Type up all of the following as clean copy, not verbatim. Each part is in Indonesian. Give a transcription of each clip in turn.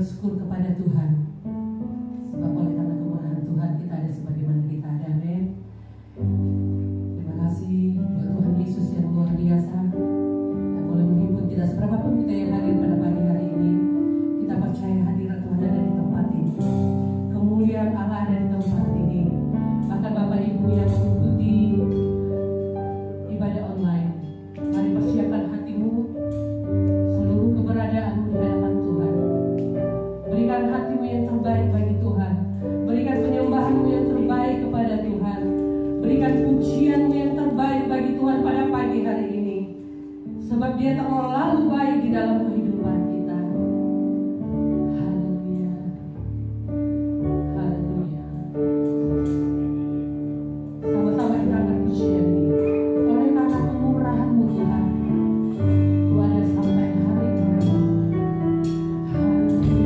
bersyukur kepada Tuhan. Sebab oleh karena kemurahan Tuhan kita ada sebagaimana kita ada. Amin. Terima kasih buat Tuhan Yesus yang luar biasa yang boleh menghimpun kita seberapa pun kita yang hadir pada pagi hari ini. Kita percaya hadirat Tuhan ada di tempat ini. Kemuliaan Allah ada di tempat ini. Bahkan Bapak Ibu yang mengikuti ibadah online, mari persiapkan hatimu, seluruh keberadaanmu di hadapan Tuhan. Berikan hatimu yang terbaik bagi Tuhan. Berikan penyembahanmu yang terbaik kepada Tuhan. Berikan pujianmu yang terbaik bagi Tuhan pada pagi hari ini. Sebab Dia terlalu baik di dalam kehidupan kita. Haleluya. Haleluya. Sama-sama kita angkat pujian ini. Oleh karena kemurahan-Mu Tuhan, Ku ada sampai hari ini. Haleluya.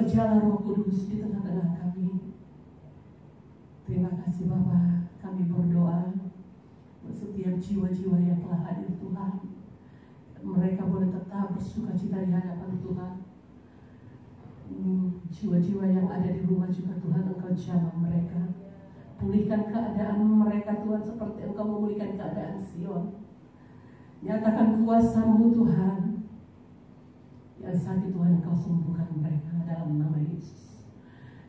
berjalan Roh Kudus di tengah-tengah kami. Terima kasih Bapa, kami berdoa setiap jiwa-jiwa yang telah hadir Tuhan, mereka boleh tetap bersukacita di hadapan Tuhan. Jiwa-jiwa yang ada di rumah juga Tuhan, Engkau jamah mereka, pulihkan keadaan mereka Tuhan seperti Engkau memulihkan keadaan Sion. Nyatakan kuasa-Mu Tuhan, yang sakit Tuhan Engkau sembuhkan mereka dalam nama Yesus.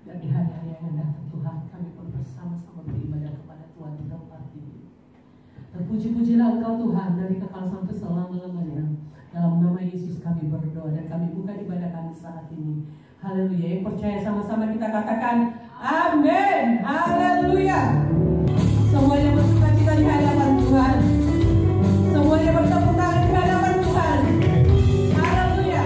Dan di hari-hari yang datang Tuhan, kami pun bersama-sama beribadah kepada Tuhan di tempat ini. Terpuji-pujilah Engkau Tuhan dari kekal sampai selama-lamanya. Dalam nama Yesus kami berdoa dan kami buka ibadah kami saat ini. Haleluya. Yang percaya sama-sama kita katakan amin. Haleluya. Semuanya bersukacita di hadapan Tuhan. Semuanya bertepuk tangan di hadapan Tuhan. Haleluya.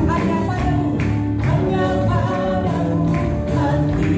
Hanya padamu, hanya padamu hati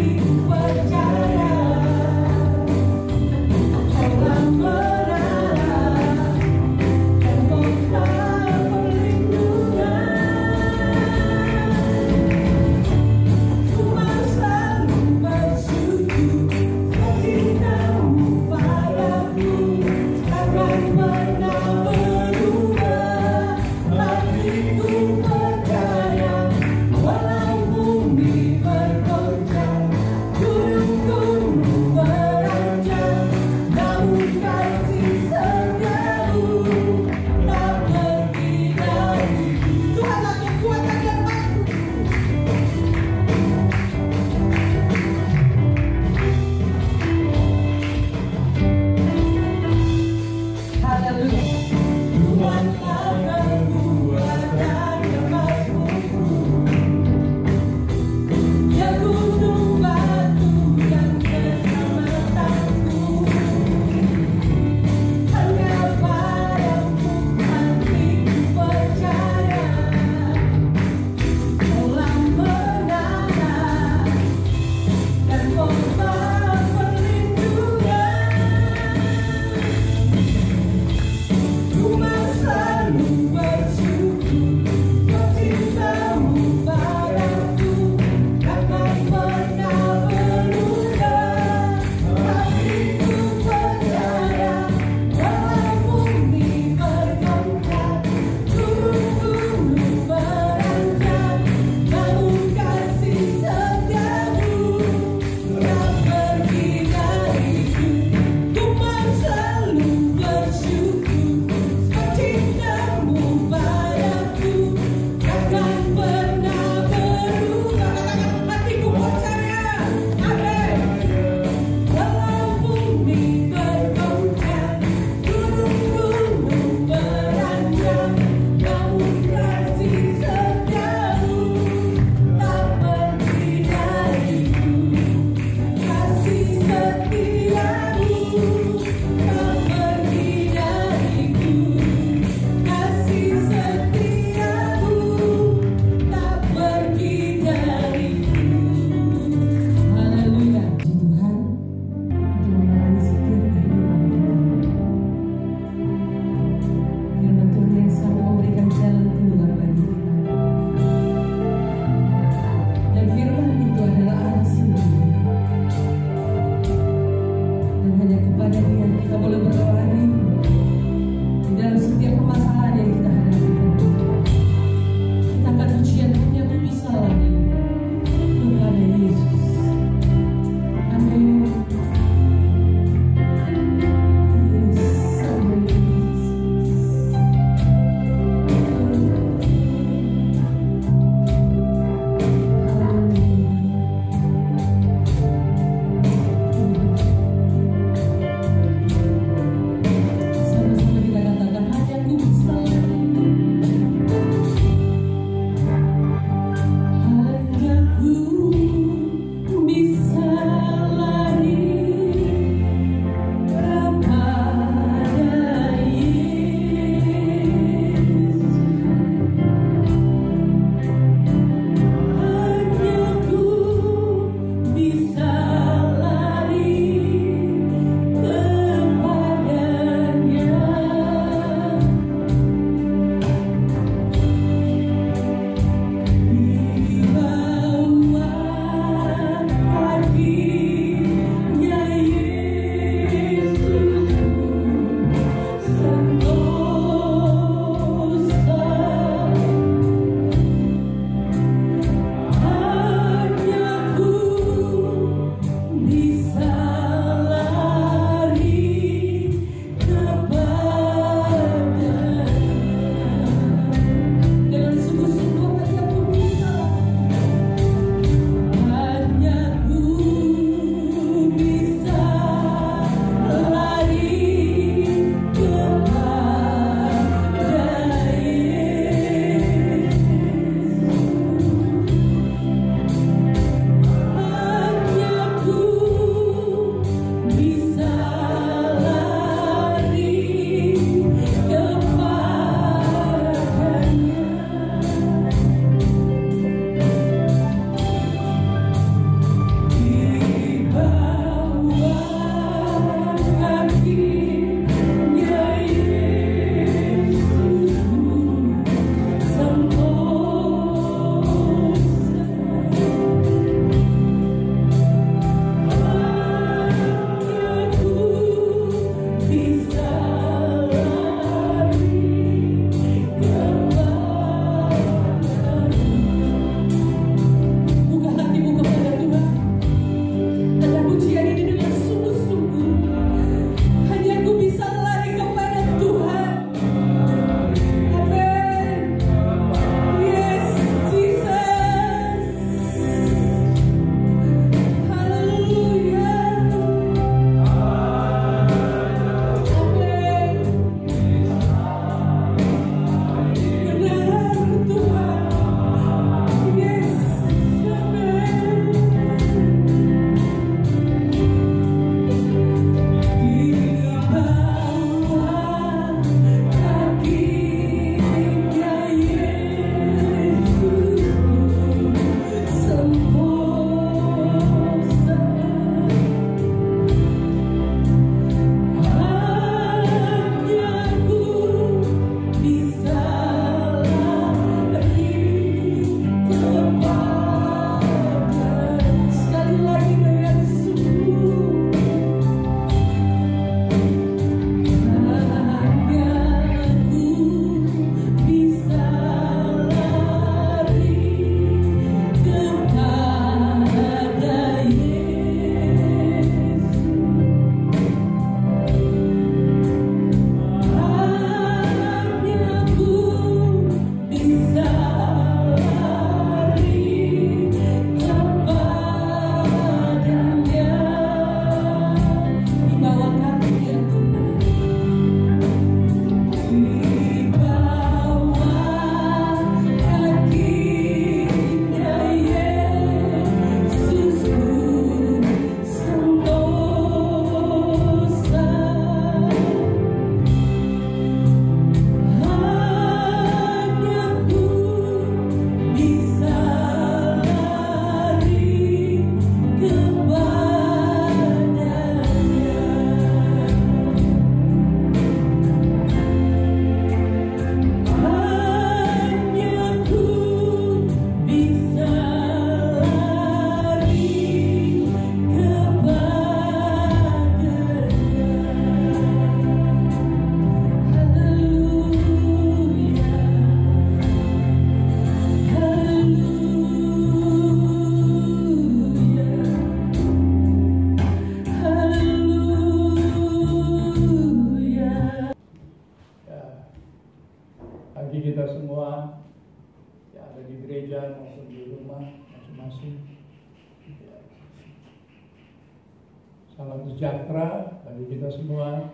Salam sejahtera bagi kita semua.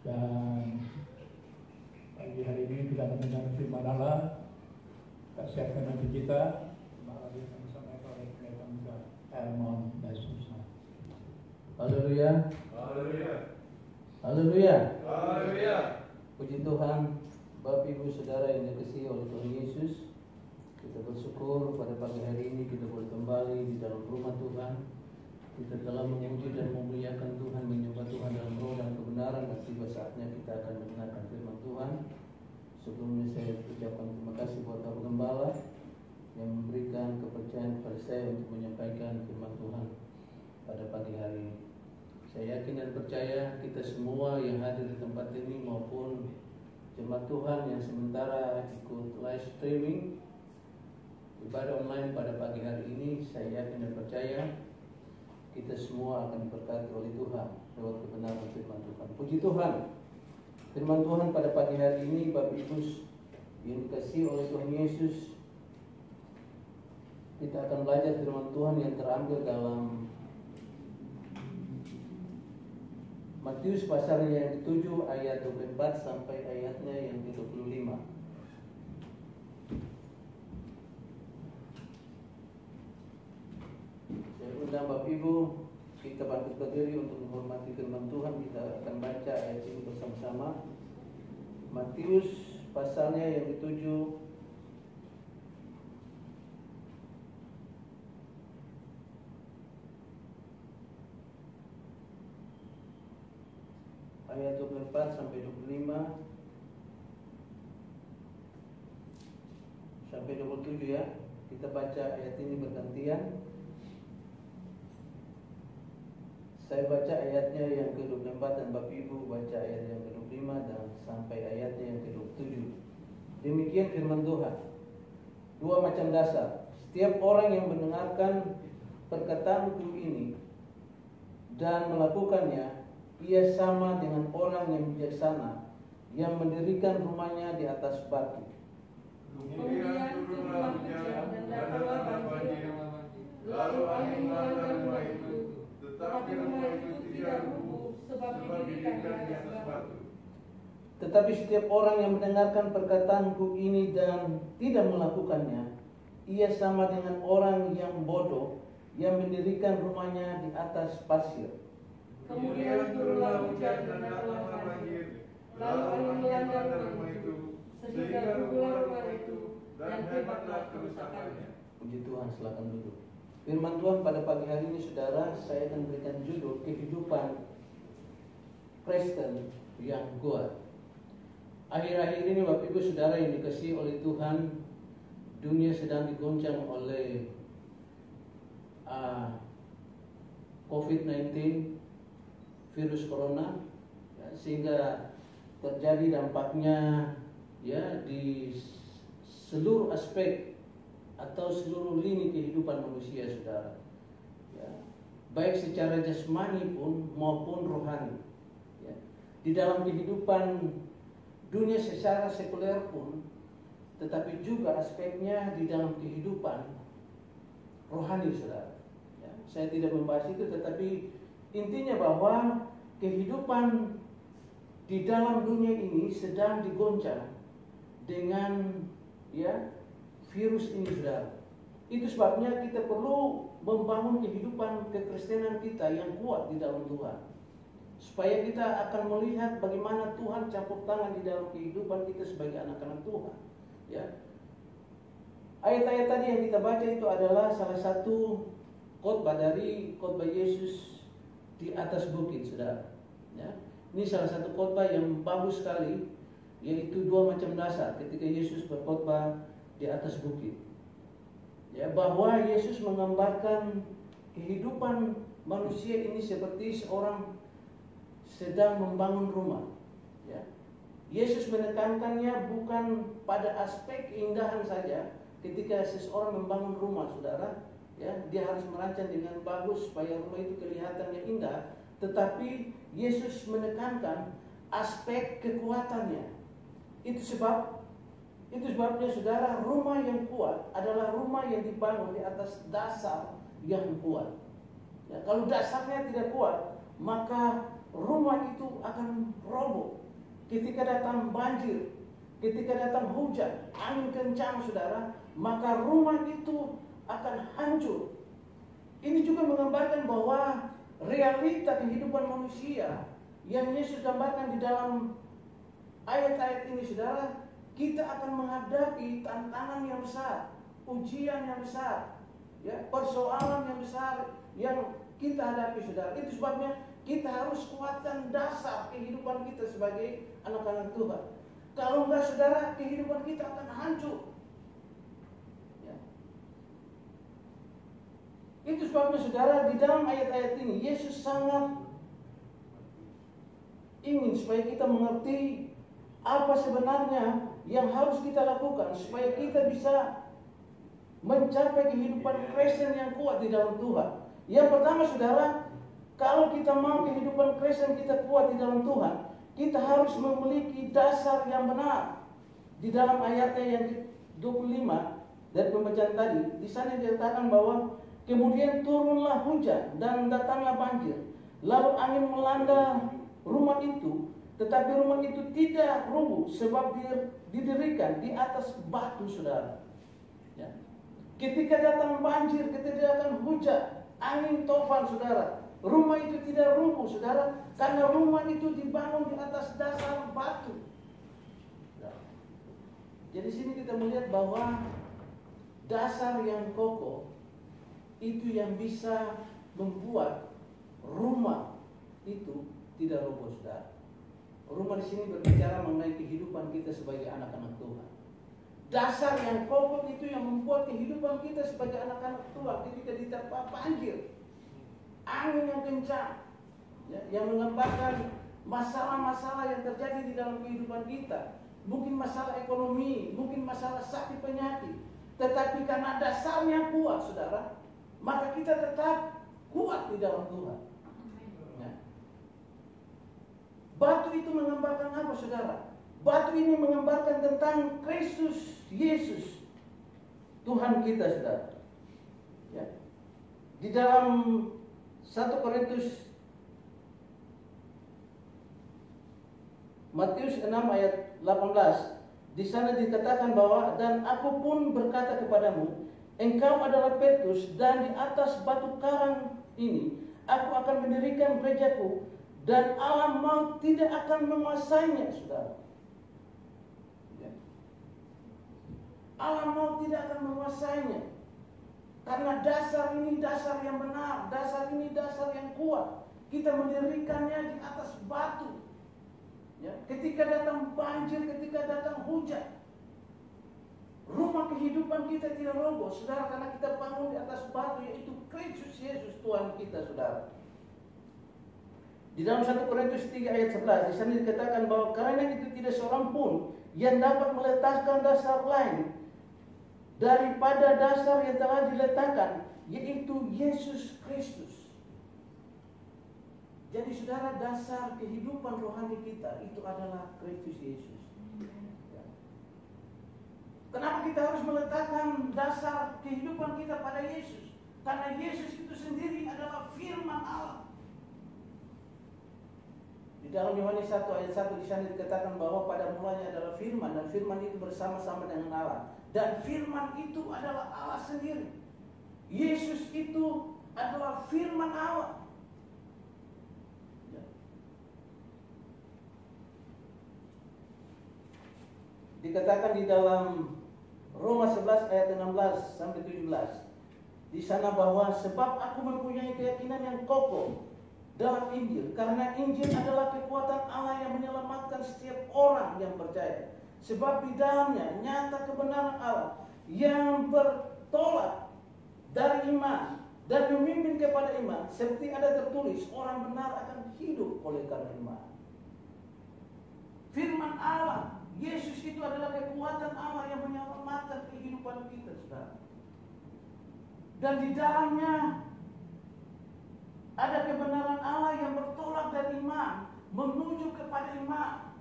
Dan pagi hari ini kita akan mendengar firman Allah. Kita siapkan hati kita. Malam ini akan disampaikan oleh pendeta muda Herman Dasusa. Haleluya. Haleluya. Haleluya. Haleluya. Puji Tuhan, Bapak Ibu Saudara yang dikasihi oleh Tuhan Yesus. Kita bersyukur pada pagi hari ini kita boleh kembali di dalam rumah Tuhan. Kita telah memuji dan memuliakan Tuhan, menyembah Tuhan dalam roh dan kebenaran, dan tiba saatnya kita akan mendengarkan firman Tuhan. Sebelumnya saya ucapkan terima kasih buat Bapak Gembala yang memberikan kepercayaan kepada saya untuk menyampaikan firman Tuhan pada pagi hari ini. Saya yakin dan percaya kita semua yang hadir di tempat ini maupun jemaat Tuhan yang sementara ikut live streaming ibadah online pada pagi hari ini, saya yakin dan percaya kita semua akan diberkati oleh Tuhan lewat kebenaran firman Tuhan. Puji Tuhan, firman Tuhan pada pagi hari ini, Bapak Ibu yang dikasihi oleh Tuhan Yesus, kita akan belajar firman Tuhan yang terambil dalam Matius pasalnya yang ke-7 ayat 24 sampai ayatnya yang ke-25. Saya undang Bapak Ibu, kita bangkit berdiri untuk menghormati firman Tuhan. Kita akan baca ayat ini bersama-sama. Matius pasalnya yang ke-7 ayat 24 sampai 25 sampai 27 ya. Kita baca ayat ini bergantian. Saya baca ayatnya yang ke-24 dan Bapak Ibu baca ayat yang ke-25 dan sampai ayatnya yang ke-27. Demikian firman Tuhan. Dua macam dasar. Setiap orang yang mendengarkan perkataanku ini dan melakukannya, ia sama dengan orang yang bijaksana yang mendirikan rumahnya di atas batu. Kemudian turunlah hujan dan datanglah banjir, lalu angin melanda rumah itu, tetapi rumah itu tidak rubuh sebab didirikan di atas batu. Tetapi setiap orang yang mendengarkan perkataanku ini dan tidak melakukannya, ia sama dengan orang yang bodoh yang mendirikan rumahnya di atas pasir. Kemudian turunlah hujan dan datanglah banjir, lalu angin melanda rumah itu, sehingga rubuhlah rumah itu, dan hebatlah kerusakannya. Puji Tuhan, silakan duduk. Firman Tuhan pada pagi hari ini, saudara, saya akan berikan judul kehidupan Kristen yang kuat. Akhir-akhir ini Bapak Ibu Saudara yang dikasihi oleh Tuhan, dunia sedang diguncang oleh COVID-19, virus corona, ya, sehingga terjadi dampaknya ya di seluruh aspek atau seluruh lini kehidupan manusia, saudara. Ya, baik secara jasmani pun maupun rohani. Ya. Di dalam kehidupan dunia secara sekuler pun, tetapi juga aspeknya di dalam kehidupan rohani, saudara. Ya, saya tidak membahas itu, tetapi intinya bahwa kehidupan di dalam dunia ini sedang digoncang dengan ya virus ini, saudara. Itu sebabnya kita perlu membangun kehidupan kekristenan kita yang kuat di dalam Tuhan, supaya kita akan melihat bagaimana Tuhan campur tangan di dalam kehidupan kita sebagai anak-anak Tuhan. Ya, ayat-ayat tadi yang kita baca itu adalah salah satu khotbah dari khotbah Yesus di atas bukit, saudara. Ya, ini salah satu khotbah yang bagus sekali, yaitu dua macam dasar ketika Yesus berkhotbah di atas bukit. Ya, bahwa Yesus menggambarkan kehidupan manusia ini seperti seorang sedang membangun rumah. Ya, Yesus menekankannya bukan pada aspek keindahan saja. Ketika seseorang membangun rumah, saudara, ya, dia harus merancang dengan bagus supaya rumah itu kelihatannya indah. Tetapi Yesus menekankan aspek kekuatannya. Itu sebabnya, saudara, rumah yang kuat adalah rumah yang dibangun di atas dasar yang kuat. Ya, kalau dasarnya tidak kuat, maka rumah itu akan roboh. Ketika datang banjir, ketika datang hujan, angin kencang saudara, maka rumah itu akan hancur. Ini juga menggambarkan bahwa realita kehidupan manusia yang Yesus gambarkan di dalam ayat-ayat ini saudara, kita akan menghadapi tantangan yang besar, ujian yang besar, ya, persoalan yang besar yang kita hadapi saudara. Itu sebabnya kita harus kuatkan dasar kehidupan kita sebagai anak-anak Tuhan. Kalau enggak saudara, kehidupan kita akan hancur. Ya. Itu sebabnya saudara, di dalam ayat-ayat ini Yesus sangat ingin supaya kita mengerti apa sebenarnya yang harus kita lakukan supaya kita bisa mencapai kehidupan Kristen yang kuat di dalam Tuhan. Yang pertama saudara, kalau kita mau kehidupan Kristen kita kuat di dalam Tuhan, kita harus memiliki dasar yang benar. Di dalam ayatnya yang 25 dari pembacaan tadi, di sana dikatakan bahwa kemudian turunlah hujan dan datanglah banjir, lalu angin melanda rumah itu, tetapi rumah itu tidak rubuh sebab didirikan di atas batu saudara. Ya. Ketika datang banjir, ketika datang hujan, angin tofan saudara, rumah itu tidak rubuh saudara, karena rumah itu dibangun di atas dasar batu. Jadi sini kita melihat bahwa dasar yang kokoh itu yang bisa membuat rumah itu tidak roboh saudara. Rumah di sini berbicara mengenai kehidupan kita sebagai anak-anak Tuhan. Dasar yang kokoh itu yang membuat kehidupan kita sebagai anak-anak Tuhan ketika diterpa banjir, angin yang kencang, ya, yang menggambarkan masalah-masalah yang terjadi di dalam kehidupan kita. Mungkin masalah ekonomi, mungkin masalah sakit penyakit. Tetapi karena dasarnya kuat saudara, maka kita tetap kuat di dalam Tuhan. Ya. Batu itu menggambarkan apa saudara? Batu ini menggambarkan tentang Kristus Yesus, Tuhan kita saudara. Ya. Di dalam 1 Korintus Matius 6 ayat 18, di sana dikatakan bahwa dan aku pun berkata kepadamu, engkau adalah Petrus, dan di atas batu karang ini aku akan mendirikan gerejaku, dan alam maut tidak akan menguasainya, saudara. Ya. Alam maut tidak akan menguasainya, karena dasar ini dasar yang benar, dasar ini dasar yang kuat. Kita mendirikannya di atas batu. Ya, ketika datang banjir, ketika datang hujan, rumah kehidupan kita tidak roboh, saudara, karena kita bangun di atas batu, yaitu Kristus Yesus Tuhan kita, saudara. Di dalam 1 Korintus 3 ayat 11, di sana dikatakan bahwa karena itu tidak seorang pun yang dapat meletakkan dasar lain daripada dasar yang telah diletakkan, yaitu Yesus Kristus. Jadi saudara, dasar kehidupan rohani kita itu adalah Kristus Yesus. Ya. Kenapa kita harus meletakkan dasar kehidupan kita pada Yesus? Karena Yesus itu sendiri adalah firman Allah. Di dalam Yohanes 1 ayat 1 di sana dikatakan bahwa pada mulanya adalah firman, dan firman itu bersama-sama dengan Allah. Dan firman itu adalah Allah sendiri. Yesus itu adalah firman Allah. Dikatakan di dalam Roma 11 ayat 16 sampai 17. Di sana bahwa sebab aku mempunyai keyakinan yang kokoh dalam Injil, karena Injil adalah kekuatan Allah yang menyelamatkan setiap orang yang percaya. Sebab di dalamnya nyata kebenaran Allah yang bertolak dari iman dan memimpin kepada iman, seperti ada tertulis, orang benar akan hidup oleh karena iman. Firman Allah, Yesus itu adalah kekuatan Allah yang menyelamatkan kehidupan kita, saudara. Dan di dalamnya ada kebenaran Allah yang bertolak dari iman menuju kepada iman.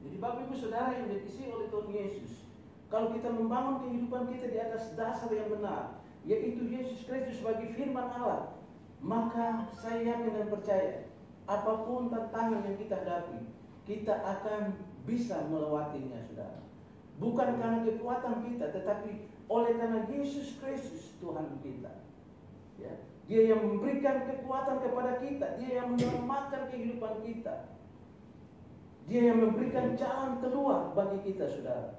Jadi Bapak Ibu Saudara yang dikasihi oleh Tuhan Yesus, kalau kita membangun kehidupan kita di atas dasar yang benar, yaitu Yesus Kristus sebagai firman Allah, maka saya yakin dan percaya apapun tantangan yang kita hadapi, kita akan bisa melewatinya, saudara. Bukan karena kekuatan kita, tetapi oleh karena Yesus Kristus Tuhan kita. Ya, Dia yang memberikan kekuatan kepada kita, Dia yang menyelamatkan kehidupan kita, Dia yang memberikan jalan keluar bagi kita, saudara.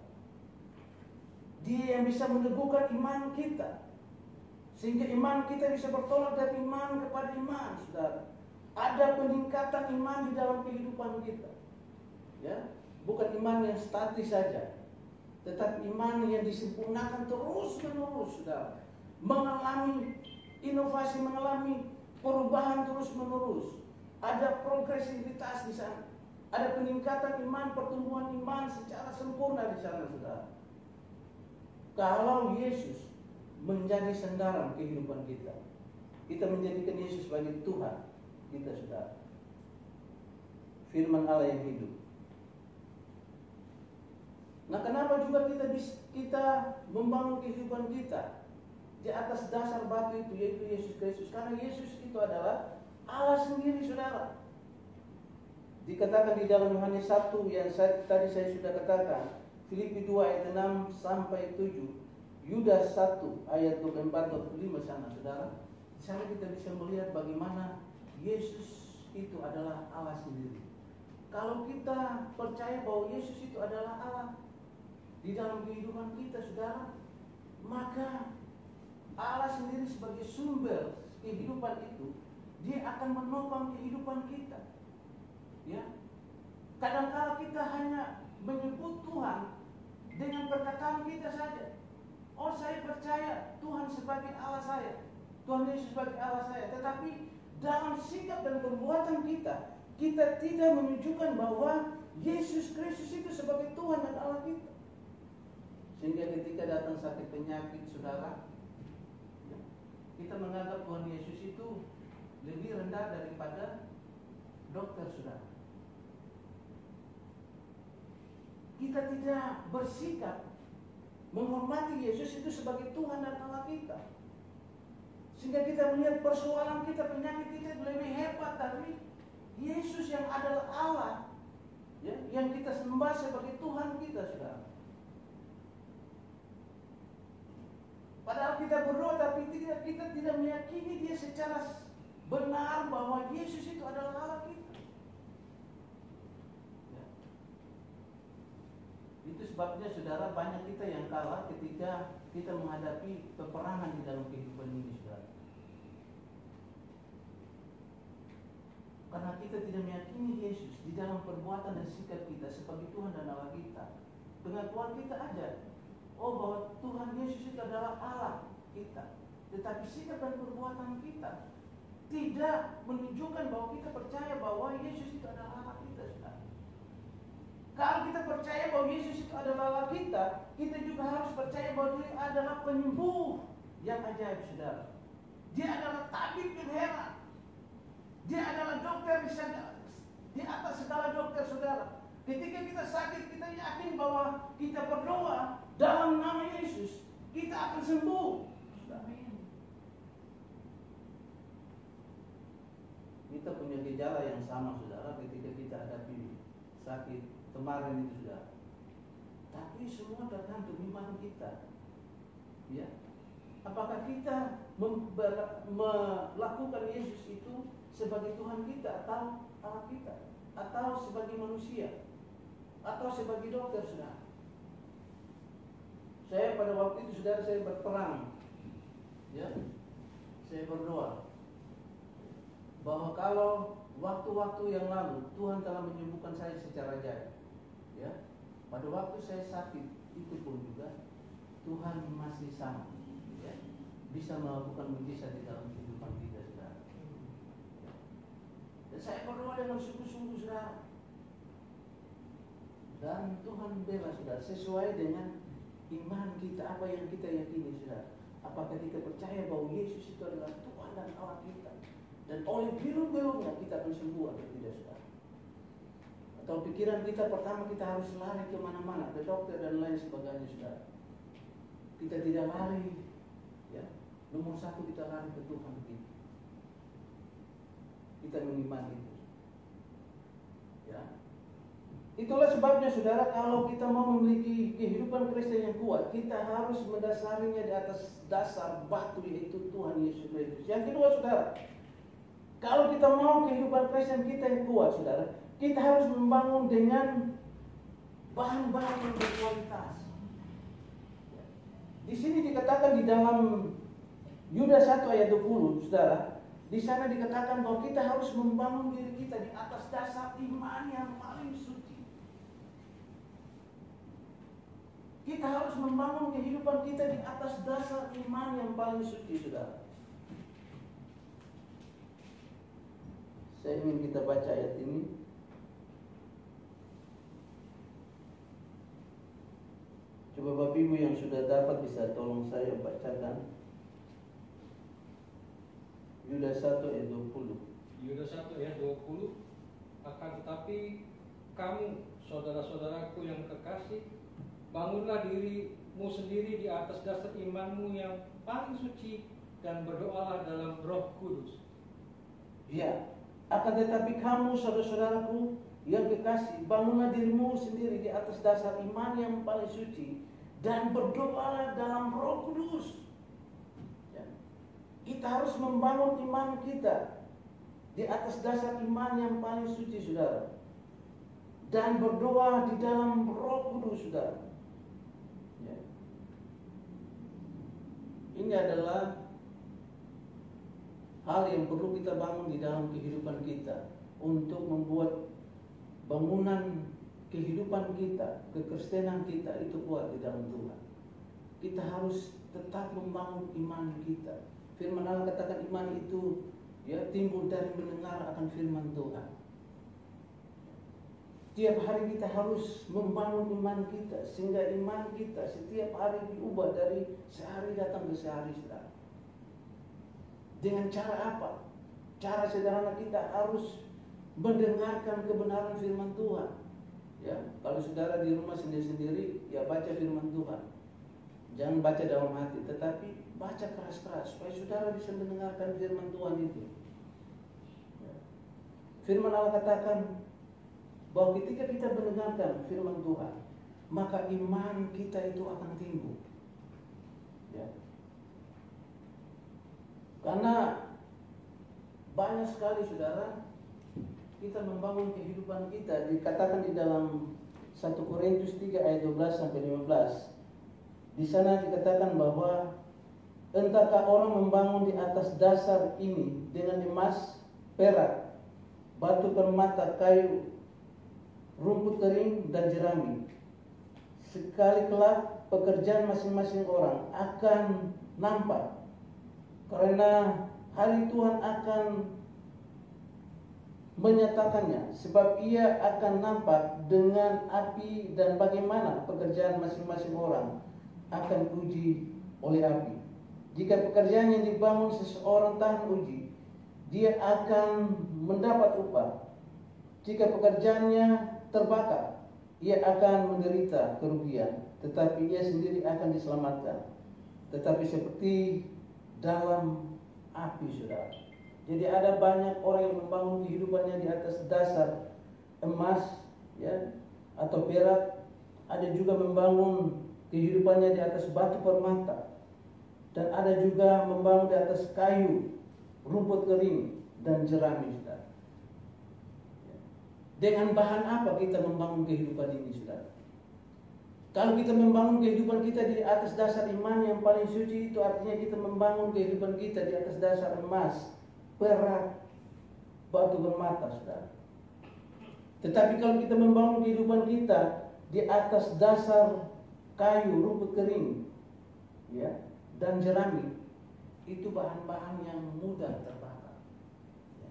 Dia yang bisa meneguhkan iman kita, sehingga iman kita bisa bertolak dari iman kepada iman, saudara. Ada peningkatan iman di dalam kehidupan kita, ya, bukan iman yang statis saja, tetapi iman yang disempurnakan terus menerus, saudara. Mengalami inovasi, mengalami perubahan terus menerus. Ada progresivitas di sana. Ada peningkatan iman, pertumbuhan iman secara sempurna di sana, saudara. Kalau Yesus menjadi sandaran kehidupan kita, kita menjadikan Yesus sebagai Tuhan kita, saudara. Firman Allah yang hidup. Nah, kenapa juga kita membangun kehidupan kita di atas dasar batu itu, yaitu Yesus Kristus? Karena Yesus itu adalah Allah sendiri, saudara. Dikatakan di dalam Yohanes 1 yang tadi saya sudah katakan, Filipi 2 ayat 6 sampai 7, Yudas 1 ayat 24-25 sana, saudara. Di sana kita bisa melihat bagaimana Yesus itu adalah Allah sendiri. Kalau kita percaya bahwa Yesus itu adalah Allah di dalam kehidupan kita, saudara, maka Allah sendiri sebagai sumber kehidupan itu, Dia akan menopang kehidupan kita. Ya, kadang-kala kita hanya menyebut Tuhan dengan perkataan kita saja. Oh, saya percaya Tuhan sebagai Allah saya, Tuhan Yesus sebagai Allah saya. Tetapi dalam sikap dan perbuatan kita, kita tidak menunjukkan bahwa Yesus Kristus itu sebagai Tuhan dan Allah kita. Sehingga ketika datang sakit penyakit, saudara, kita menganggap Tuhan Yesus itu lebih rendah daripada dokter, saudara. Kita tidak bersikap menghormati Yesus itu sebagai Tuhan dan Allah kita, sehingga kita melihat persoalan kita, penyakit kita lebih hebat dari Yesus yang adalah Allah, ya, yang kita sembah sebagai Tuhan kita, saudara. Padahal kita berdoa, tapi kita tidak meyakini Dia secara benar bahwa Yesus itu adalah Allah kita. Ya. Itu sebabnya, saudara, banyak kita yang kalah ketika kita menghadapi peperangan di dalam kehidupan ini, saudara. Karena kita tidak meyakini Yesus di dalam perbuatan dan sikap kita sebagai Tuhan dan Allah kita. Pengakuan kita aja, oh, bahwa Tuhan Yesus itu adalah Allah kita, tetapi sikap dan perbuatan kita tidak menunjukkan bahwa kita percaya bahwa Yesus itu adalah Allah kita, saudara. Kalau kita percaya bahwa Yesus itu adalah Allah kita, kita juga harus percaya bahwa Dia adalah penyembuh yang ajaib, saudara. Dia adalah tabib yang hebat. Dia adalah dokter di atas segala dokter, saudara. Ketika kita sakit, kita yakin bahwa kita berdoa dalam nama Yesus, kita akan sembuh. Amin. Kita punya gejala yang sama, saudara, ketika kita hadapi sakit kemarin itu, saudara. Tapi semua tergantung iman kita. Ya, apakah kita melakukan Yesus itu sebagai Tuhan kita atau Allah kita, atau sebagai manusia, atau sebagai dokter, saudara? Saya pada waktu itu, saudara, saya berperang, ya, saya berdoa bahwa kalau waktu-waktu yang lalu Tuhan telah menyembuhkan saya secara ajaib, ya, pada waktu saya sakit itu pun juga Tuhan masih sama, ya, bisa melakukan mujizat di dalam kehidupan kita, saudara. Ya. Dan saya berdoa dengan sungguh-sungguh, saudara, dan Tuhan bela, saudara, sesuai dengan iman kita, apa yang kita yakini, saudara. Apakah kita percaya bahwa Yesus itu adalah Tuhan dan Allah kita, dan oleh biru-birunya kita akan sembuh atau tidak, saudara? Atau pikiran kita pertama kita harus lari kemana-mana, ke dokter dan lain sebagainya, saudara? Kita tidak lari, ya, Nomor satu kita lari ke Tuhan kita. Kita mengimani itu. Ya. Itulah sebabnya saudara, kalau kita mau memiliki kehidupan Kristen yang kuat, kita harus mendasarinya di atas dasar batu, yaitu Tuhan Yesus Kristus. Yang kedua saudara, kalau kita mau kehidupan Kristen kita yang kuat saudara, kita harus membangun dengan bahan-bahan yang berkualitas. Di sini dikatakan di dalam Yudas 1 ayat 20 saudara, di sana dikatakan bahwa kita harus membangun diri kita di atas dasar iman yang paling suci. Kita harus membangun kehidupan kita di atas dasar iman yang paling suci, saudara. Saya ingin kita baca ayat ini. Coba Bapak Ibu yang sudah dapat bisa tolong saya bacakan. Yudas 1 ayat 20. Yudas 1 ayat 20. Akan tetapi kamu, saudara-saudaraku yang kekasih, bangunlah dirimu sendiri di atas dasar imanmu yang paling suci dan berdoalah dalam Roh Kudus. Ya, akan tetapi kamu, saudara-saudaraku yang kekasih, bangunlah dirimu sendiri di atas dasar iman yang paling suci dan berdoalah dalam Roh Kudus. Ya. Kita harus membangun iman kita di atas dasar iman yang paling suci, saudara, dan berdoa di dalam Roh Kudus, saudara. Ya. Ini adalah hal yang perlu kita bangun di dalam kehidupan kita untuk membuat bangunan kehidupan kita, kekristenan kita itu kuat di dalam Tuhan. Kita harus tetap membangun iman kita. Firman Allah katakan iman itu ya timbul dari mendengar akan firman Tuhan. Tiap hari kita harus membangun iman kita sehingga iman kita setiap hari diubah dari sehari datang ke sehari, saudara. Dengan cara apa? Cara sederhana, kita harus mendengarkan kebenaran firman Tuhan. Ya, kalau saudara di rumah sendiri-sendiri, ya baca firman Tuhan. Jangan baca dalam hati, tetapi baca keras-keras supaya saudara bisa mendengarkan firman Tuhan itu. Ya. Firman Allah katakan bahwa ketika kita mendengarkan firman Tuhan, maka iman kita itu akan timbul. Ya. Karena banyak sekali saudara kita membangun kehidupan kita, dikatakan di dalam 1 Korintus 3 ayat 12 sampai 15. Di sana dikatakan bahwa entahkah orang membangun di atas dasar ini dengan emas, perak, batu permata, kayu, rumput kering dan jerami. Sekali kelak pekerjaan masing-masing orang akan nampak, karena hari Tuhan akan menyatakannya, sebab ia akan nampak dengan api dan bagaimana pekerjaan masing-masing orang akan uji oleh api. Jika pekerjaan yang dibangun seseorang tahan uji, dia akan mendapat upah. Jika pekerjaannya terbakar, ia akan menderita kerugian, tetapi ia sendiri akan diselamatkan, tetapi seperti dalam api, saudara. Jadi ada banyak orang yang membangun kehidupannya di atas dasar emas, ya, atau perak. Ada juga membangun kehidupannya di atas batu permata, dan ada juga membangun di atas kayu, rumput kering dan jerami, saudara. Dengan bahan apa kita membangun kehidupan ini, saudara? Kalau kita membangun kehidupan kita di atas dasar iman yang paling suci, itu artinya kita membangun kehidupan kita di atas dasar emas, perak, batu permata, saudara. Tetapi kalau kita membangun kehidupan kita di atas dasar kayu, rumput kering, ya, dan jerami, itu bahan-bahan yang mudah terbakar. Ya.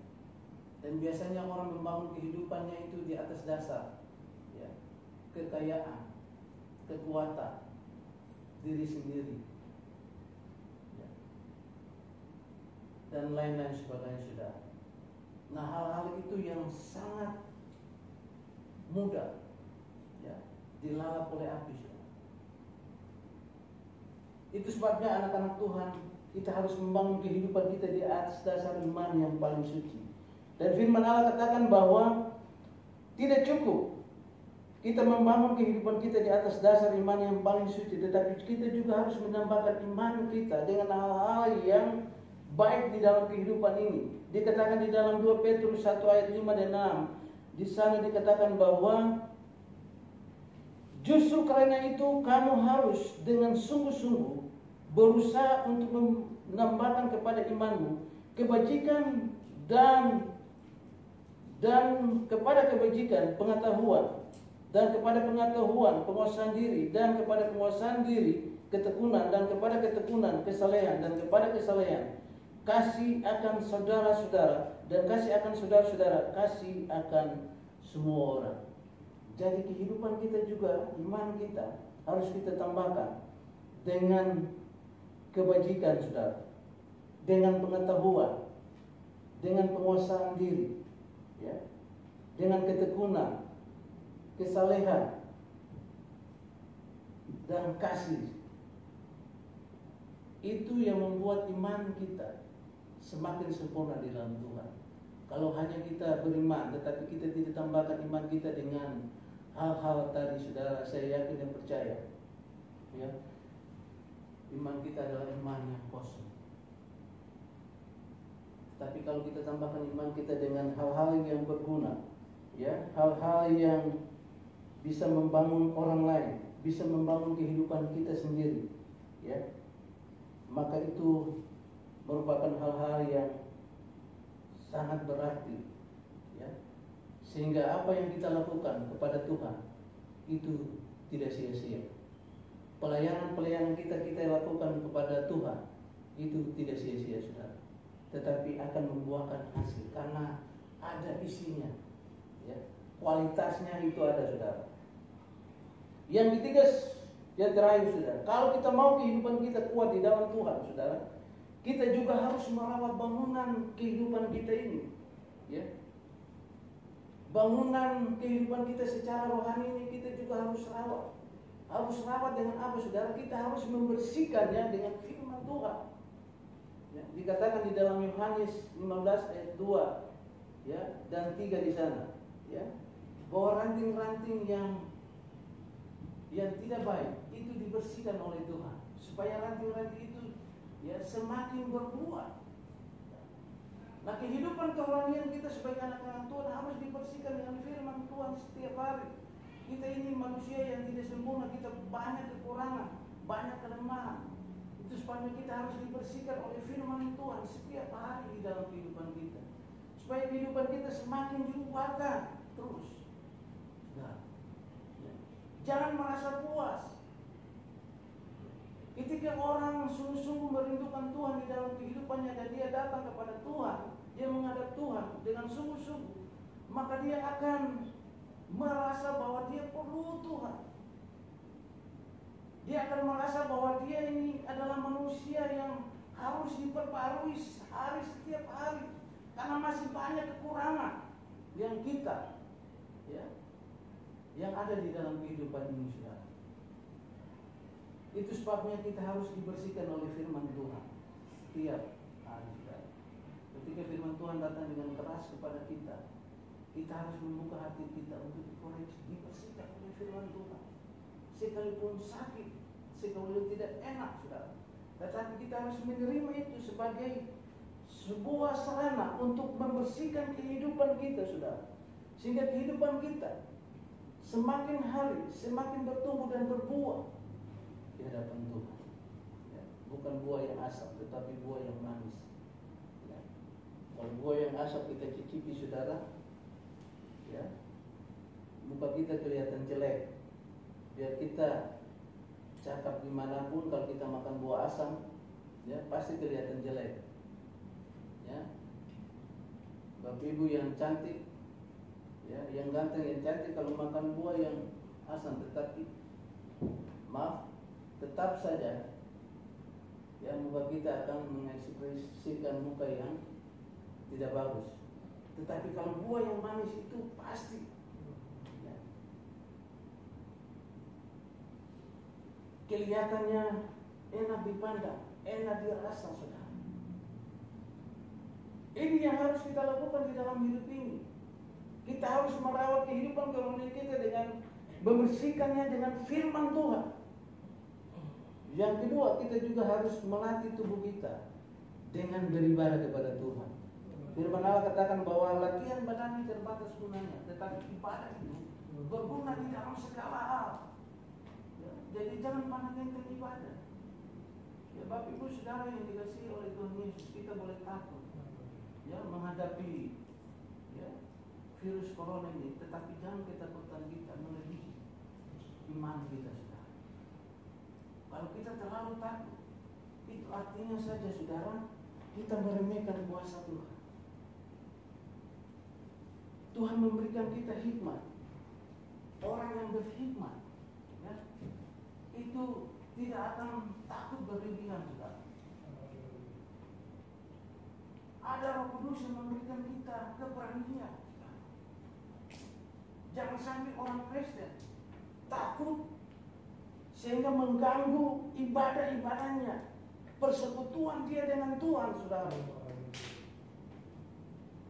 Dan biasanya orang membangun kehidupannya itu di atas dasar, ya, kekayaan, kekuatan diri sendiri, ya, dan lain-lain sebagainya, saudara. Nah, hal-hal itu yang sangat mudah, ya, dilalap oleh api, saudara. Itu sebabnya anak-anak Tuhan kita harus membangun kehidupan kita di atas dasar iman yang paling suci. Dan firman Allah katakan bahwa tidak cukup kita membangun kehidupan kita di atas dasar iman yang paling suci, tetapi kita juga harus menambahkan iman kita dengan hal-hal yang baik di dalam kehidupan ini. Dikatakan di dalam 2 Petrus 1 ayat 5 dan 6. Di sana dikatakan bahwa justru karena itu kamu harus dengan sungguh-sungguh berusaha untuk menambahkan kepada imanmu kebajikan dan kepada kebajikan pengetahuan, dan kepada pengetahuan penguasaan diri, dan kepada penguasaan diri ketekunan, dan kepada ketekunan kesalehan, dan kepada kesalehan kasih akan saudara-saudara, dan kasih akan saudara-saudara, kasih akan semua orang. Jadi kehidupan kita juga, iman kita harus kita tambahkan dengan kebajikan, saudara, dengan pengetahuan, dengan penguasaan diri, ya, dengan ketekunan, kesalehan, dan kasih. Itu yang membuat iman kita semakin sempurna di dalam Tuhan. Kalau hanya kita beriman tetapi kita tidak tambahkan iman kita dengan hal-hal tadi, saudara, saya yakin dan percaya, ya, iman kita adalah iman yang kosong. Tapi kalau kita tambahkan iman kita dengan hal-hal yang berguna, ya, hal-hal yang bisa membangun orang lain, bisa membangun kehidupan kita sendiri, ya, maka itu merupakan hal-hal yang sangat berarti, ya, sehingga apa yang kita lakukan kepada Tuhan itu tidak sia-sia. Pelayanan kita lakukan kepada Tuhan itu tidak sia-sia, saudara, tetapi akan membuahkan hasil karena ada isinya, ya, kualitasnya itu ada, saudara. Yang ketiga, yang terakhir, saudara, kalau kita mau kehidupan kita kuat di dalam Tuhan, saudara, kita juga harus merawat bangunan kehidupan kita ini, ya. Bangunan kehidupan kita secara rohani ini kita juga harus rawat. Harus rawat dengan apa, saudara? Kita harus membersihkannya dengan firman Tuhan. Ya, dikatakan di dalam Yohanes 15 ayat 2, ya, dan 3 di sana, ya, bahwa ranting-ranting yang tidak baik itu dibersihkan oleh Tuhan supaya ranting-ranting itu, ya, semakin berbuah. Nah, kehidupan kerohanian kita sebagai anak-anak Tuhan harus dibersihkan dengan firman Tuhan setiap hari. Kita ini manusia yang tidak sempurna, kita banyak kekurangan, banyak kelemahan. Itu sebabnya kita harus dibersihkan oleh firman Tuhan setiap hari di dalam kehidupan kita, supaya kehidupan kita semakin diubahkan terus. Nah, ya, jangan merasa puas. Ketika orang sungguh-sungguh merindukan Tuhan di dalam kehidupannya dan dia datang kepada Tuhan, dia menghadap Tuhan dengan sungguh-sungguh, maka dia akan merasa bahwa dia perlu Tuhan. Dia akan merasa bahwa dia ini adalah manusia yang harus diperbarui setiap hari, karena masih banyak kekurangan yang kita, ya, yang ada di dalam kehidupan ini, saudara. Itu sebabnya kita harus dibersihkan oleh firman Tuhan setiap hari, saudara. Ketika firman Tuhan datang dengan keras kepada kita, kita harus membuka hati kita untuk dikoreksi, dibersihkan oleh firman Tuhan. Sekalipun sakit, sekalipun tidak enak, saudara, tetapi kita harus menerima itu sebagai sebuah sarana untuk membersihkan kehidupan kita, saudara, sehingga kehidupan kita semakin hari semakin bertumbuh dan berbuah di hadapan Tuhan, ya, bukan buah yang asam, tetapi buah yang manis, ya. Kalau buah yang asam kita cicipi, saudara, ya, muka kita kelihatan jelek. Biar kita cakap dimanapun, kalau kita makan buah asam, ya, pasti kelihatan jelek, ya. Bapak ibu yang cantik, ya, yang ganteng, yang cantik, kalau makan buah yang asam, tetapi tetap saja, ya, muka kita akan mengekspresikan muka yang tidak bagus. Tetapi kalau buah yang manis itu pasti, ya, kelihatannya enak dipandang, enak dirasa, saudara. Ini yang harus kita lakukan di dalam hidup ini. Kita harus merawat kehidupan kerohanian kita dengan membersihkannya dengan firman Tuhan. Yang kedua, kita juga harus melatih tubuh kita dengan beribadah kepada Tuhan. Firman Allah katakan bahwa latihan badan ini terbatas gunanya, tetapi ibadah itu berguna di dalam segala hal. Ya, jadi jangan pandang enteng ibadah. Ya, Bapak Ibu Saudara yang dikasihi oleh Tuhan Yesus, kita boleh takut ya menghadapi ya virus corona ini, tetapi jangan ketakutan kita melebihi iman kita, saudara. Kalau kita terlalu takut, itu artinya saja, saudara, kita meremehkan kuasa Tuhan. Tuhan memberikan kita hikmat. Orang yang berhikmat ya, itu tidak akan takut berlebihan, saudara. Ada Roh Kudus yang memberikan kita keberanian. Jangan sampai orang Kristen takut sehingga mengganggu ibadah-ibadahnya, persekutuan dia dengan Tuhan, saudara.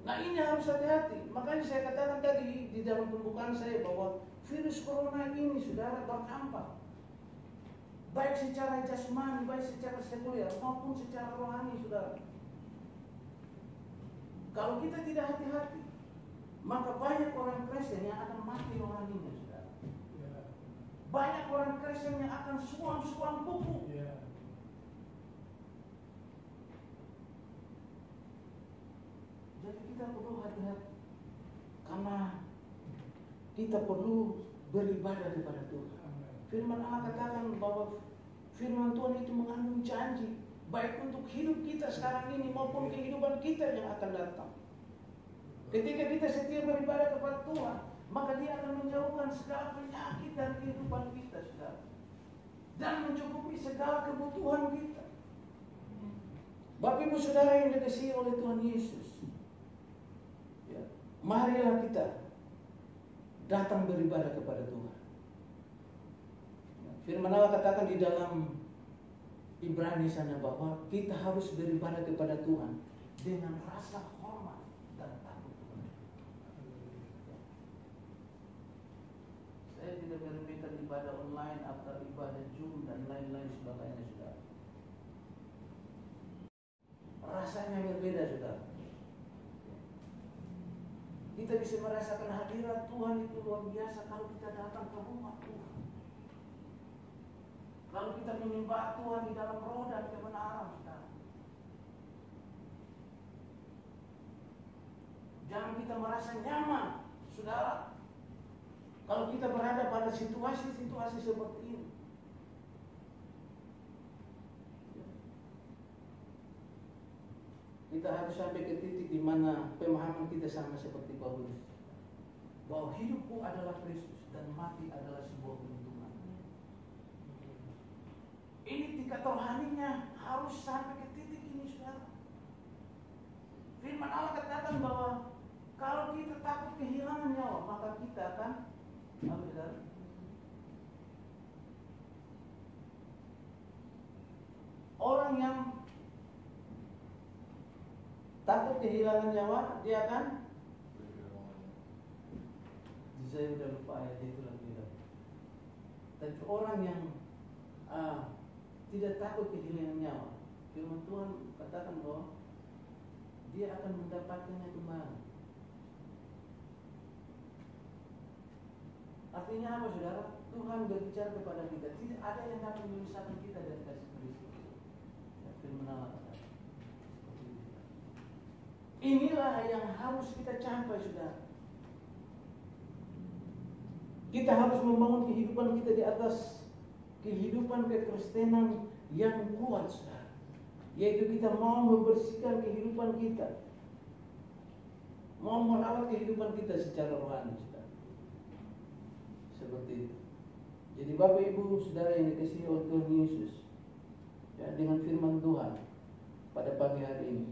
Nah, ini harus hati-hati. Makanya saya katakan tadi di dalam pembukaan saya bahwa virus corona ini, saudara, berdampak baik secara jasmani, baik secara sekuler maupun secara rohani, saudara. Kalau kita tidak hati-hati, maka banyak orang Kristen yang akan mati rohaninya, saudara. Banyak orang Kristen yang akan suam-suam pupuk. Jadi kita perlu hati-hati, karena kita perlu beribadah kepada Tuhan. Firman Allah katakan bahwa firman Tuhan itu mengandung janji, baik untuk hidup kita sekarang ini maupun kehidupan kita yang akan datang. Ketika kita setia beribadah kepada Tuhan, maka Dia akan menjauhkan segala penyakit dari kehidupan kita, saudara, dan mencukupi segala kebutuhan kita. Bapak Ibu Saudara yang dikasihi oleh Tuhan Yesus, ya, marilah kita datang beribadah kepada Tuhan. Firman Allah katakan di dalam Ibrani sana bahwa kita harus beribadah kepada Tuhan dengan rasa hormat dan takut Tuhan. Saya tidak meremehkan ibadah online atau ibadah Zoom dan lain-lain sebagainya, saudara. Rasanya berbeda, saudara. Kita bisa merasakan hadirat Tuhan itu luar biasa kalau kita datang ke rumah Tuhan. Kalau kita menyembah Tuhan di dalam roh dan kebenaran, saudara. Jangan kita merasa nyaman, saudara, kalau kita berada pada situasi-situasi seperti ini. Kita harus sampai ke titik di mana pemahaman kita sama seperti Paulus, bahwa hidupku adalah Kristus dan mati adalah sebuah keuntungan. Ini tingkat rohaninya harus sampai ke titik ini, saudara. Firman Allah katakan bahwa kalau kita takut kehilangan nyawa, maka kita akan apa, saudara? Orang yang takut kehilangan nyawa, dia akan, saya sudah lupa ayat itu lagi. Tapi orang yang tidak takut kehilangan nyawa, firman Tuhan katakan bahwa dia akan mendapatkannya kembali. Artinya apa, saudara? Tuhan berbicara kepada kita, tidak ada yang dapat memisahkan kita dari kasih Kristus. Ya, firman Allah katakan. Inilah yang harus kita capai, saudara. Kita harus membangun kehidupan kita di atas kehidupan kekristenan yang kuat, saudara. Yaitu kita mau membersihkan kehidupan kita, mau merawat kehidupan kita secara rohani, saudara. Seperti itu. Jadi Bapak Ibu Saudara yang dikasihi oleh Tuhan Yesus, ya, dengan firman Tuhan pada pagi hari ini,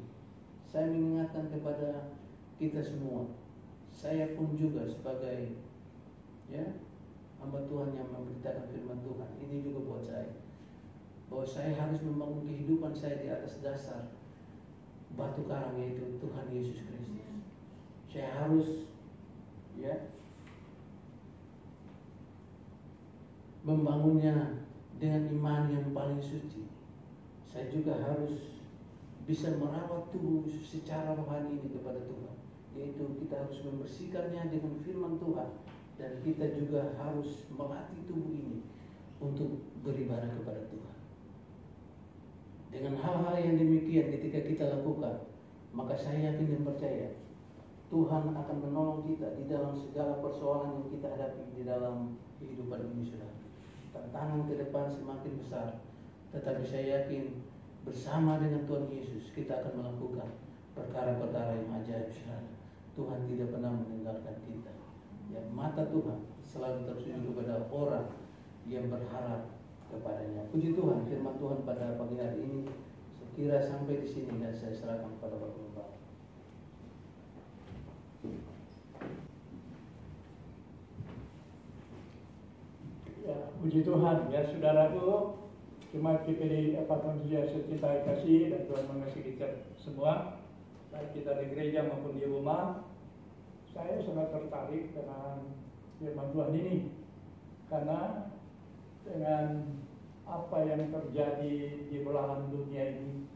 saya mengingatkan kepada kita semua, saya pun juga sebagai hamba Tuhan yang memberitakan firman Tuhan, ini juga buat saya, bahwa saya harus membangun kehidupan saya di atas dasar batu karang, yaitu Tuhan Yesus Kristus. Saya harus membangunnya dengan iman yang paling suci. Saya juga harus bisa merawat tubuh secara rohani ini kepada Tuhan, yaitu kita harus membersihkannya dengan firman Tuhan, dan kita juga harus melatih tubuh ini untuk beribadah kepada Tuhan. Dengan hal-hal yang demikian ketika kita lakukan, maka saya yakin dan percaya Tuhan akan menolong kita di dalam segala persoalan yang kita hadapi di dalam kehidupan ini. Saudara, tantangan ke depan semakin besar, tetapi saya yakin bersama dengan Tuhan Yesus kita akan melakukan perkara-perkara yang ajaib. Saudara, Tuhan tidak pernah meninggalkan kita. Ya, mata Tuhan selalu tertuju kepada orang yang berharap kepadanya. Puji Tuhan, firman Tuhan pada pagi hari ini saya kira sampai di sini, dan saya serahkan kepada Bapak. Ya, puji Tuhan ya saudaraku, cuma PPD Tuhan Yesus kita kasih dan Tuhan mengasihi kita semua, baik kita di gereja maupun di rumah. Saya sangat tertarik dengan firman Tuhan ini, karena dengan apa yang terjadi di belahan dunia ini,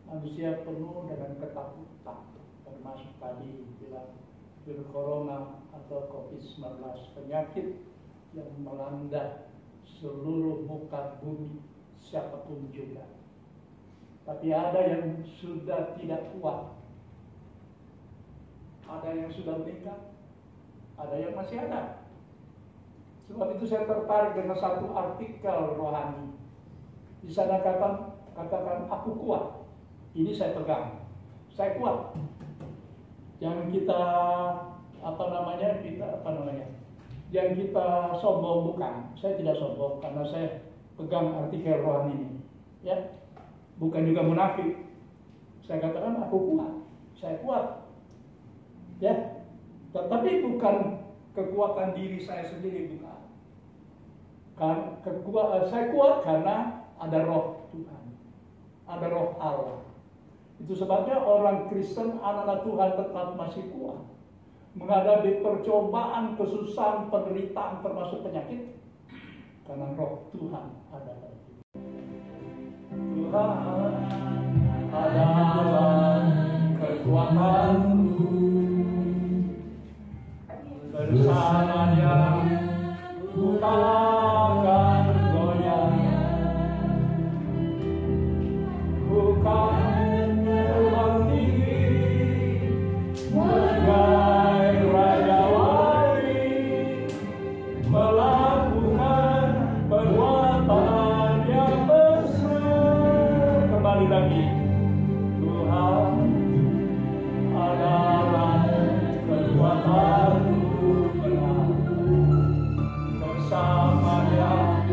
manusia penuh dengan ketakutan, termasuk tadi bilang virus corona atau COVID-19, penyakit yang melanda seluruh muka bumi, siapapun juga. Tapi ada yang sudah tidak kuat, ada yang sudah meninggal, ada yang masih ada. Sebab itu saya tertarik dengan satu artikel rohani. Di sana katakan aku kuat. Ini saya pegang. Saya kuat. Yang kita yang kita sombong, bukan. Saya tidak sombong karena saya pegang artikel rohani ini. Ya. Bukan juga munafik. Saya katakan aku kuat. Saya kuat. Ya. Tetapi bukan kekuatan diri saya sendiri, bukan. Saya kuat karena ada roh Tuhan, ada roh Allah. Itu sebabnya orang Kristen, anak-anak Tuhan tetap masih kuat menghadapi percobaan, kesusahan, penderitaan, termasuk penyakit, karena roh Tuhan ada pada kita. Tuhan adalah kekuatanku, bersamanya ku takkan goyah, ku kan terbang tinggi bagai raja wali, melakukan perbuatan yang besar. Kembali lagi, Tuhan adalah kekuatanku, bersama Dia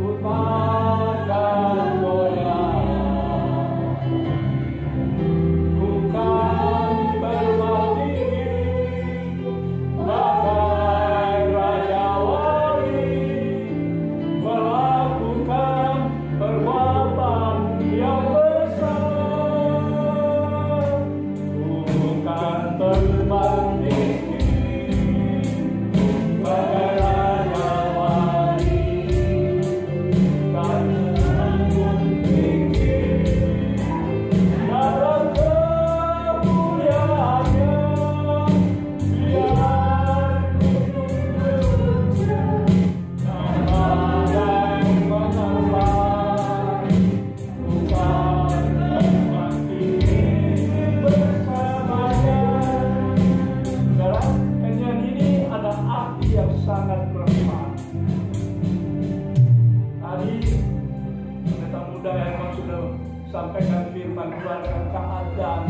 ku takkan goyah, ku kan terbang tinggi bagai raja wali, melakukan perbuatan yang besar. Ku kan terbang tinggi bagai raja wali, dan anggun tinggi dalam kemuliaannya. Biar ku berucap nama yang menerang, bukan terbang tinggi bersamanya. Saudara, nyanyian ini ada arti yang sangat bermanfaat. Tadi pendeta muda yang sudah sampaikan firman Tuhan dengan keadaan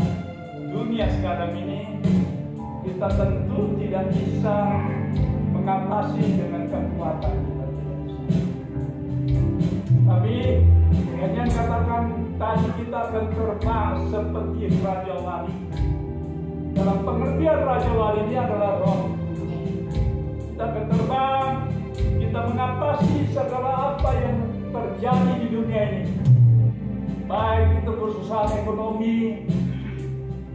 dunia sekarang ini, kita tentu tidak bisa mengatasi dengan kekuatan kita. Tapi nyanyian katakan tadi kita akan terbang seperti raja wali. Dalam pengertian raja wali ini adalah roh. Kita akan terbang, kita mengatasi segala apa yang terjadi di dunia ini. baik itu kesusahan ekonomi,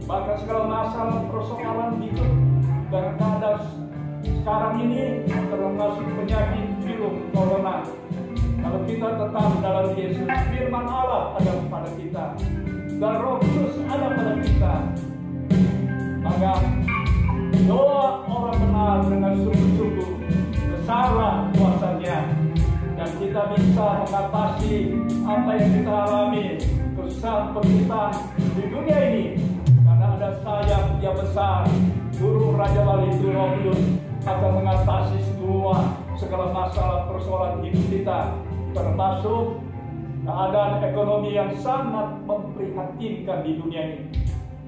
bahkan segala masalah persoalan hidup dan keadaan sekarang ini, termasuk penyakit virus corona. Kalau kita tetap dalam Yesus, firman Allah ada pada kita dan Roh Kudus ada pada kita, maka doa orang benar dengan sungguh-sungguh besarlah kuasanya, dan kita bisa mengatasi apa yang kita alami, kesusahan penderitaan di dunia ini, karena ada sayap yang besar. Guru Raja Wali itu Roh Kudus akan mengatasi segala masalah persoalan hidup kita, termasuk keadaan ekonomi yang sangat memprihatinkan di dunia ini,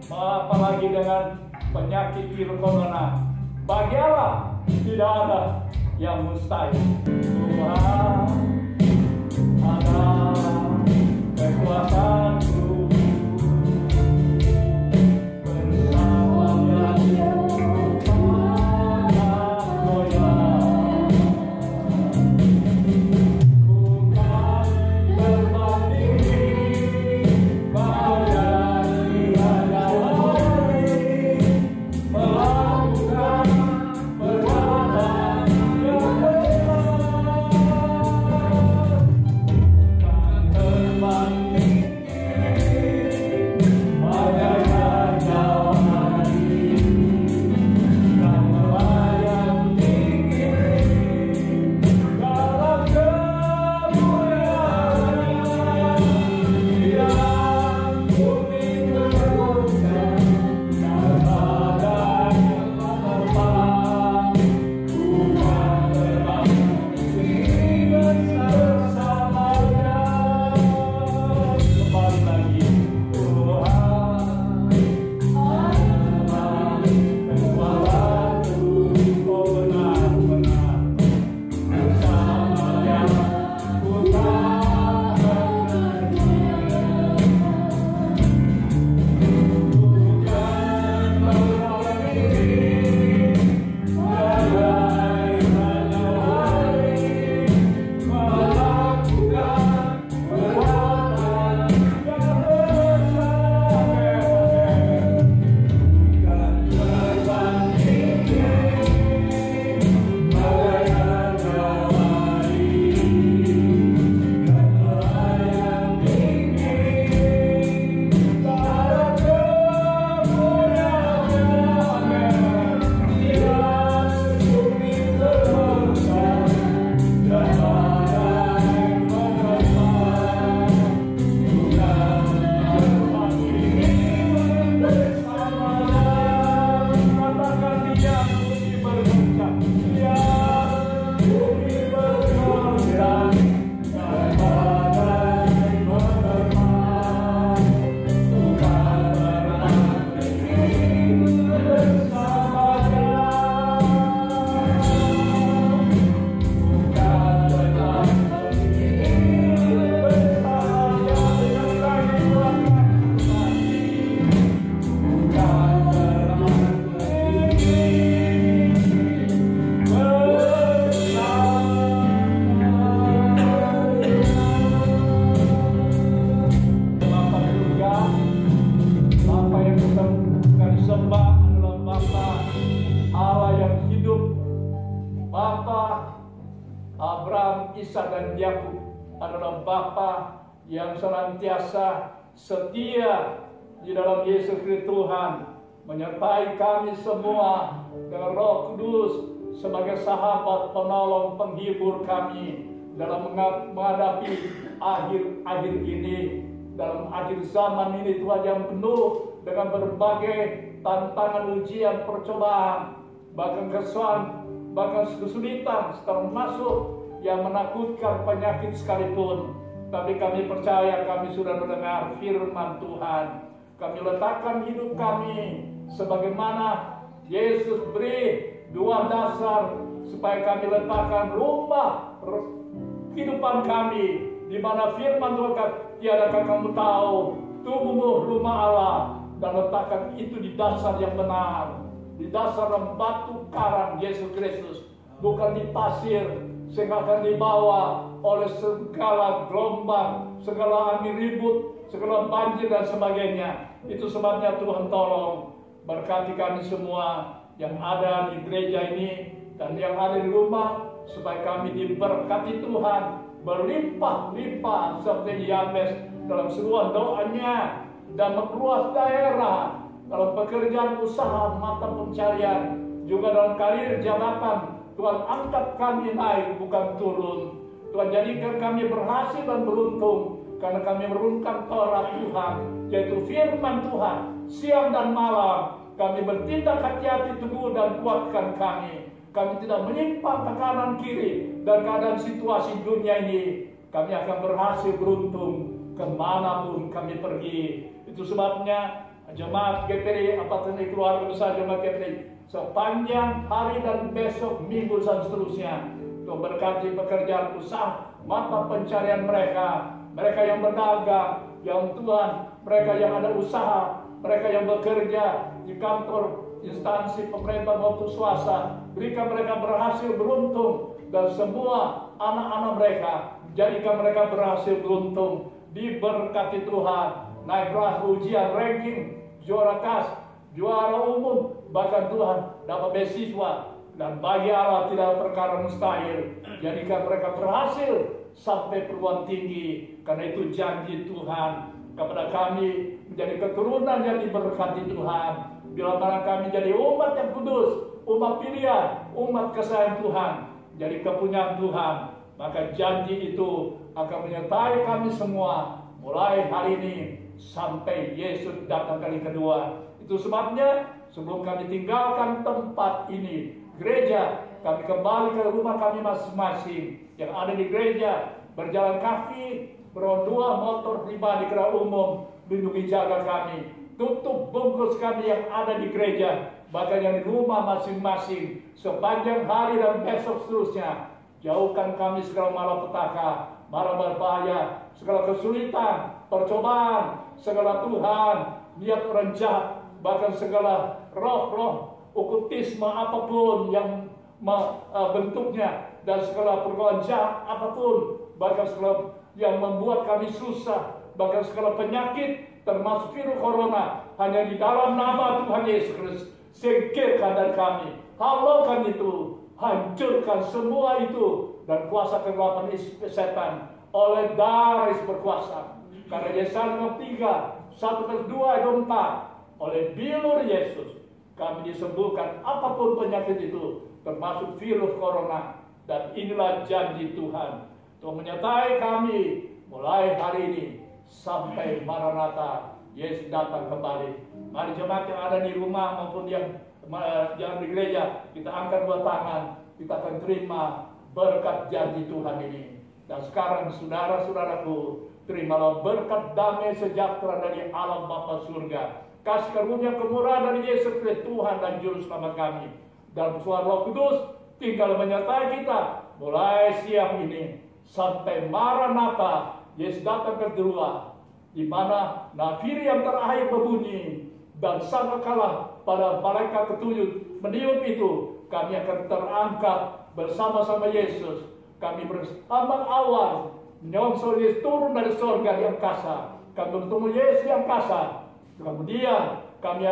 apalagi dengan penyakit virus corona. Bagi Allah tidak ada yang mustahil. Tuhan ada kekuasaanku, Ishak dan Yakub adalah Bapa yang senantiasa setia di dalam Yesus Kristus Tuhan, menyertai kami semua dengan Roh Kudus sebagai sahabat, penolong, penghibur kami dalam menghadapi akhir-akhir ini. Dalam akhir zaman ini Tuhan yang penuh dengan berbagai tantangan, ujian, percobaan, bahkan kesulitan, termasuk yang menakutkan, penyakit sekalipun. Tapi kami percaya kami sudah mendengar firman Tuhan. Kami letakkan hidup kami sebagaimana Yesus beri 2 dasar supaya kami letakkan rumah kehidupan kami, di mana firman Tuhan kata, tiadakah kamu tahu tubuhmu rumah Allah, dan letakkan itu di dasar yang benar, di dasar batu karang Yesus Kristus, bukan di pasir, sehingga akan dibawa oleh segala gelombang, segala angin ribut, segala banjir dan sebagainya. Itu sebabnya Tuhan tolong berkati kami semua yang ada di gereja ini dan yang ada di rumah, supaya kami diberkati Tuhan berlimpah-limpah seperti Yabes dalam seruan doanya, dan memperluas daerah dalam pekerjaan usaha mata pencarian, juga dalam karir jabatan. Tuhan angkat kami naik bukan turun. Tuhan jadikan kami berhasil dan beruntung, karena kami merunkan Taurat Tuhan, yaitu firman Tuhan. Siang dan malam kami bertindak hati-hati, teguh dan kuatkan kami. Kami tidak menyimpang ke kanan kiri dan keadaan situasi dunia ini. Kami akan berhasil beruntung kemanapun kami pergi. Itu sebabnya jemaat GPD, apatah keluarga besar jemaat GPD, sepanjang hari dan besok, minggu dan seterusnya, Tuhan berkati pekerjaan usaha mata pencarian mereka, mereka yang berdagang, yang Tuhan, mereka yang ada usaha, mereka yang bekerja di kantor instansi pemerintah maupun swasta. Berikan mereka berhasil beruntung, dan semua anak-anak mereka, jadikan mereka berhasil beruntung, diberkati Tuhan, naik kelas ujian, ranking, juara kas, juara umum, bahkan Tuhan dapat beasiswa. Dan bagi Allah tidak perkara mustahil. Jadikan mereka berhasil sampai perguruan tinggi, karena itu janji Tuhan kepada kami menjadi keturunan yang diberkati Tuhan. Bila mana kami jadi umat yang kudus, umat pilihan, umat kesayangan Tuhan, jadi kepunyaan Tuhan, maka janji itu akan menyertai kami semua mulai hari ini sampai Yesus datang kali kedua. Itu sebabnya sebelum kami tinggalkan tempat ini, gereja, kami kembali ke rumah kami masing-masing yang ada di gereja, berjalan kaki, berondua motor pribadi kendaraan umum, lindungi jaga kami, tutup bungkus kami yang ada di gereja, bahkan yang di rumah masing-masing sepanjang hari dan besok seterusnya. Jauhkan kami segala malapetaka, mara berbahaya, segala kesulitan, percobaan, segala Tuhan, niat orang jahat, bahkan segala roh-roh okultisme apapun yang bentuknya, dan segala pergaulan jahat apapun, bahkan segala yang membuat kami susah, bahkan segala penyakit termasuk virus corona, hanya di dalam nama Tuhan Yesus Kristus singkirkan dari kami, halaukan itu, hancurkan semua itu, dan kuasa kegelapan setan oleh darah Yesus berkuasa. Karena Yesaya 53 1-2 ayat 4, oleh bilur Yesus kami disembuhkan apapun penyakit itu, termasuk virus corona. Dan inilah janji Tuhan, Tuhan menyertai kami mulai hari ini sampai Maranatha, Yesus datang kembali. Mari jemaat yang ada di rumah maupun yang di gereja, kita angkat dua tangan, kita akan terima berkat janji Tuhan ini. Dan sekarang saudara-saudaraku, terimalah berkat damai sejahtera dari Allah Bapa surga, kasih karunia kemurahan dari Yesus Kristus Tuhan dan Juru Selamat kami, dan suara Roh Kudus tinggal menyertai kita mulai siang ini sampai Maranatha, Yesus datang kedua, di mana nafiri yang terakhir berbunyi, dan sangkakala pada malaikat ketujuh meniup itu, kami akan terangkat bersama-sama Yesus. Kami bersama awan menyongsong Yesus turun dari surga di angkasa. Kami bertemu Yesus di angkasa. Kemudian kami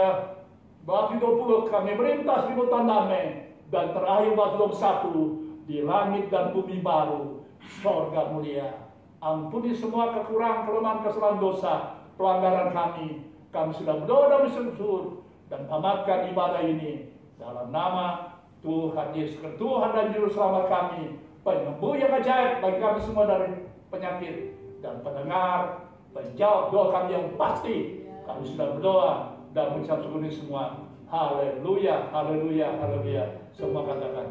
bab 20 kami melintas di hutan damai, dan terakhir bab 21 di langit dan bumi baru, surga mulia. Ampuni semua kekurangan, kelemahan, kesalahan, dosa, pelanggaran kami. Kami sudah berdoa dan bersyukur dan tamatkan ibadah ini dalam nama Tuhan Yesus Kristus, Tuhan dan Juru Selamat kami, penyembuh yang ajaib bagi kami semua dari penyakit, dan pendengar, penjawab doa kami yang pasti. Kami sudah berdoa dan mengucap syukur ini semua. Haleluya, haleluya, haleluya. Semua katakan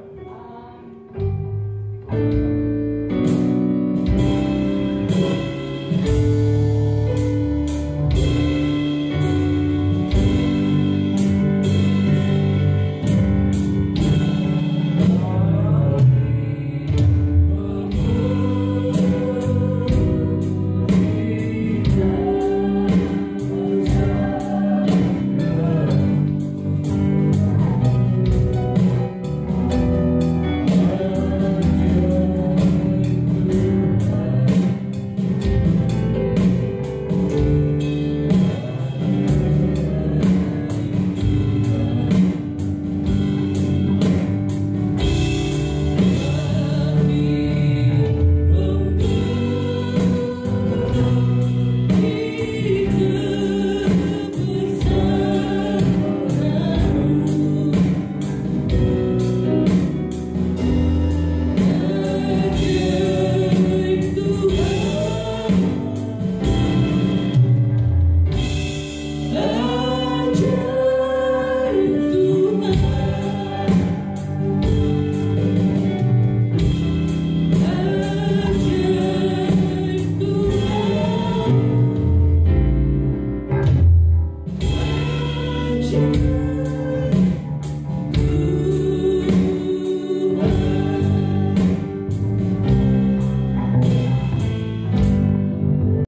Tuhan.